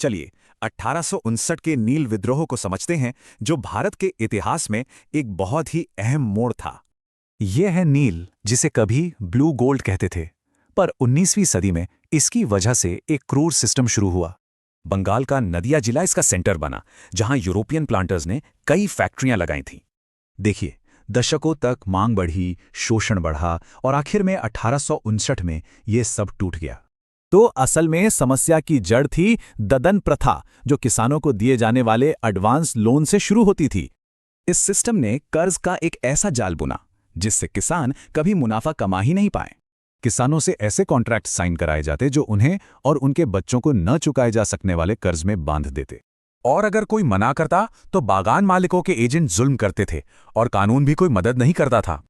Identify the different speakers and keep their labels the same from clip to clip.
Speaker 1: चलिए 1859 के नील विद्रोह को समझते हैं, जो भारत के इतिहास में एक बहुत ही अहम मोड़ था। यह है नील, जिसे कभी ब्लू गोल्ड कहते थे, पर 19वीं सदी में इसकी वजह से एक क्रूर सिस्टम शुरू हुआ। बंगाल का नदिया जिला इसका सेंटर बना, जहां यूरोपियन प्लांटर्स ने कई फैक्ट्रियां लगाई थीं। देखिए, दशकों तक मांग बढ़ी, शोषण बढ़ा और आखिर में 1859 में यह सब टूट गया। तो असल में समस्या की जड़ थी ददन प्रथा, जो किसानों को दिए जाने वाले एडवांस लोन से शुरू होती थी। इस सिस्टम ने कर्ज का एक ऐसा जाल बुना जिससे किसान कभी मुनाफा कमा ही नहीं पाए। किसानों से ऐसे कॉन्ट्रैक्ट साइन कराए जाते जो उन्हें और उनके बच्चों को न चुकाए जा सकने वाले कर्ज में बांध देते। और अगर कोई मना करता तो बागान मालिकों के एजेंट जुल्म करते थे और कानून भी कोई मदद नहीं करता था।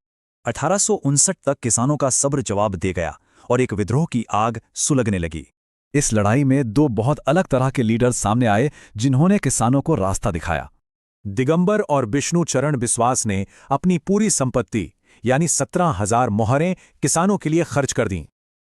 Speaker 1: 1859 तक किसानों का सब्र जवाब दे गया और एक विद्रोह की आग सुलगने लगी। इस लड़ाई में दो बहुत अलग तरह के लीडर सामने आए जिन्होंने किसानों को रास्ता दिखाया। दिगंबर और विष्णु चरण बिस्वास ने अपनी पूरी संपत्ति यानी 17,000 मोहरें किसानों के लिए खर्च कर दीं।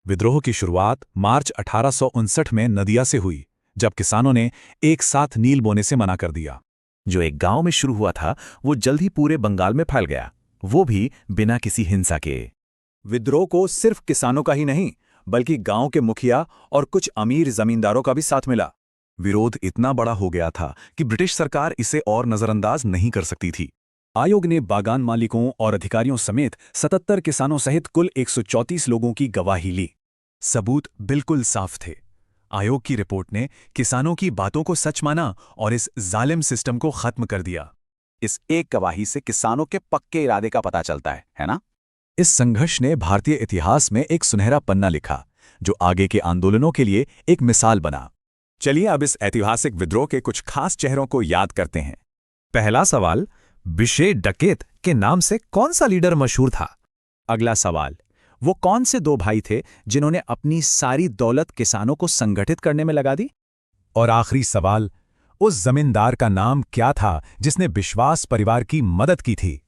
Speaker 1: विद्रोह की शुरुआत मार्च 1859 में नदिया से हुई, जब किसानों ने एक साथ नील बोने से मना कर दिया। जो एक गांव में शुरू हुआ था, वो जल्द ही पूरे बंगाल में फैल गया, वो भी बिना किसी हिंसा के। विद्रोह को सिर्फ किसानों का ही नहीं, बल्कि गांव के मुखिया और कुछ अमीर जमींदारों का भी साथ मिला। विरोध इतना बड़ा हो गया था कि ब्रिटिश सरकार इसे और नजरअंदाज नहीं कर सकती थी। आयोग ने बागान मालिकों और अधिकारियों समेत 77 किसानों सहित कुल 134 लोगों की गवाही ली। सबूत बिल्कुल साफ थे। आयोग की रिपोर्ट ने किसानों की बातों को सच माना और इस जालिम सिस्टम को खत्म कर दिया। इस एक गवाही से किसानों के पक्के इरादे का पता चलता है ना? इस संघर्ष ने भारतीय इतिहास में एक सुनहरा पन्ना लिखा, जो आगे के आंदोलनों के लिए एक मिसाल बना। चलिए अब इस ऐतिहासिक विद्रोह के कुछ खास चेहरों को याद करते हैं। पहला सवाल, बिशे डकैत के नाम से कौन सा लीडर मशहूर था? अगला सवाल, वो कौन से दो भाई थे जिन्होंने अपनी सारी दौलत किसानों को संगठित करने में लगा दी? और आखिरी सवाल, उस जमींदार का नाम क्या था जिसने विश्वास परिवार की मदद की थी?